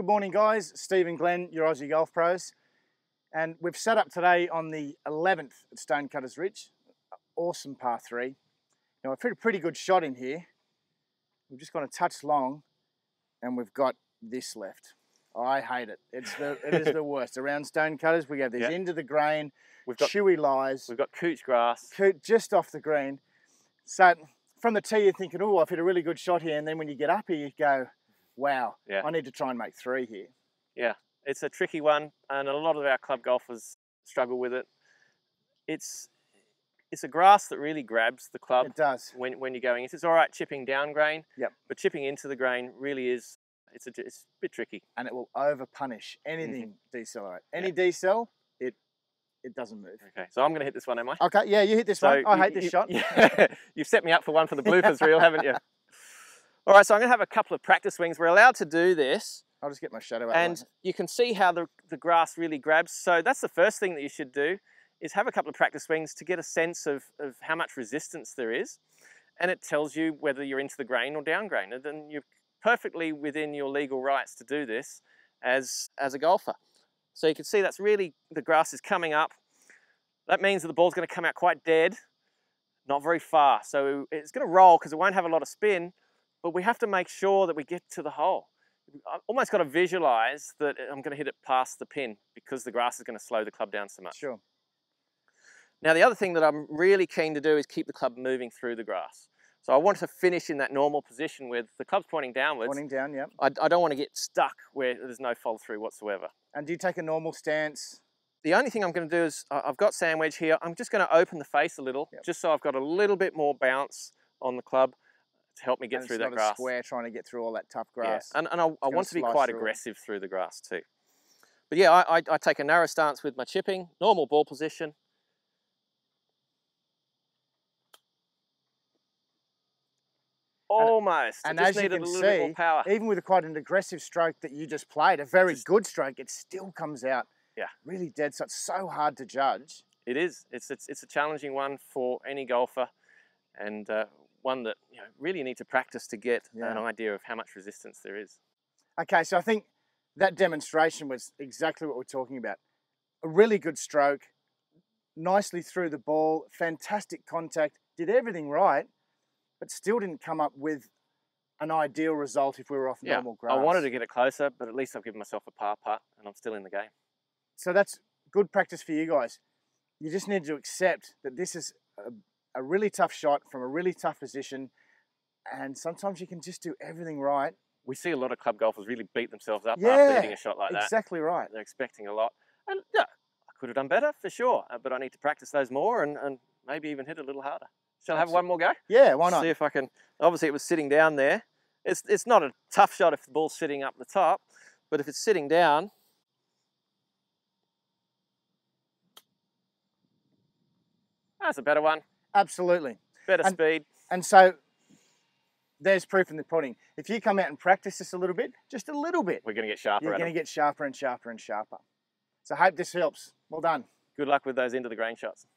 Good morning, guys. Steve and Glenn, your Aussie Golf Pros. And we've set up today on the 11th at Stonecutters Ridge. Awesome par 3. Now, I've hit a pretty good shot in here. We've just gone a touch long, and we've got this left. I hate it. It is the worst. Around Stonecutters, we have this into the grain, we've got chewy lies. We've got cooch grass. Just off the green. So from the tee, you're thinking, oh, I've hit a really good shot here. And then when you get up here, you go, wow, I need to try and make 3 here. Yeah, it's a tricky one, and a lot of our club golfers struggle with it. It's a grass that really grabs the club. It does. When you're going. It's all right chipping down grain, but chipping into the grain really is, it's a bit tricky. And it will over punish anything decelerate. Any decel, it doesn't move. Okay, so I'm going to hit this one, am I? Okay, yeah, you hit this one. I hate this shot. You've set me up for one for the bloopers reel, haven't you? All right, so I'm going to have a couple of practice swings. We're allowed to do this. I'll just get my shadow out. And you can see how the grass really grabs. So that's the first thing that you should do, is have a couple of practice swings to get a sense of how much resistance there is. And it tells you whether you're into the grain or down grain. And then you're perfectly within your legal rights to do this as a golfer. So you can see that's really, the grass is coming up. That means that the ball's going to come out quite dead, not very far. So it's going to roll because it won't have a lot of spin, but we have to make sure that we get to the hole. I've almost got to visualize that I'm going to hit it past the pin because the grass is going to slow the club down so much. Sure. Now, the other thing that I'm really keen to do is keep the club moving through the grass. So I want to finish in that normal position with the club's pointing downwards. Pointing down, yeah. I don't want to get stuck where there's no follow through whatsoever. And do you take a normal stance? The only thing I'm going to do is, I've got sand wedge here. I'm just going to open the face a little, just so I've got a little bit more bounce on the club to help me get through that grass. It's not a square trying to get through all that tough grass. Yeah. And I want to be quite aggressive through the grass too. But yeah, I take a narrow stance with my chipping, normal ball position. Almost. And as you can see, even with quite an aggressive stroke that you just played, a very good stroke, it still comes out really dead. So it's so hard to judge. It is. It's a challenging one for any golfer, and one that really need to practice to get an idea of how much resistance there is. Okay, so I think that demonstration was exactly what we're talking about. A really good stroke, nicely through the ball, fantastic contact, did everything right, but still didn't come up with an ideal result if we were off normal grass. I wanted to get it closer, but at least I've given myself a par putt and I'm still in the game. So that's good practice for you guys. You just need to accept that this is a really tough shot from a really tough position, and sometimes you can just do everything right. We see a lot of club golfers really beat themselves up after hitting a shot like that. Exactly right. They're expecting a lot. And yeah, I could have done better for sure, but I need to practice those more and maybe even hit a little harder. Shall I have one more go? Yeah, why not? See if I can. Obviously it was sitting down there. It's not a tough shot if the ball's sitting up the top, but if it's sitting down, that's a better one. Absolutely. Better speed. And so there's proof in the pudding. If you come out and practice this a little bit, just a little bit, we're going to get sharper. You're going to get sharper and sharper and sharper. So I hope this helps. Well done. Good luck with those into the grain shots.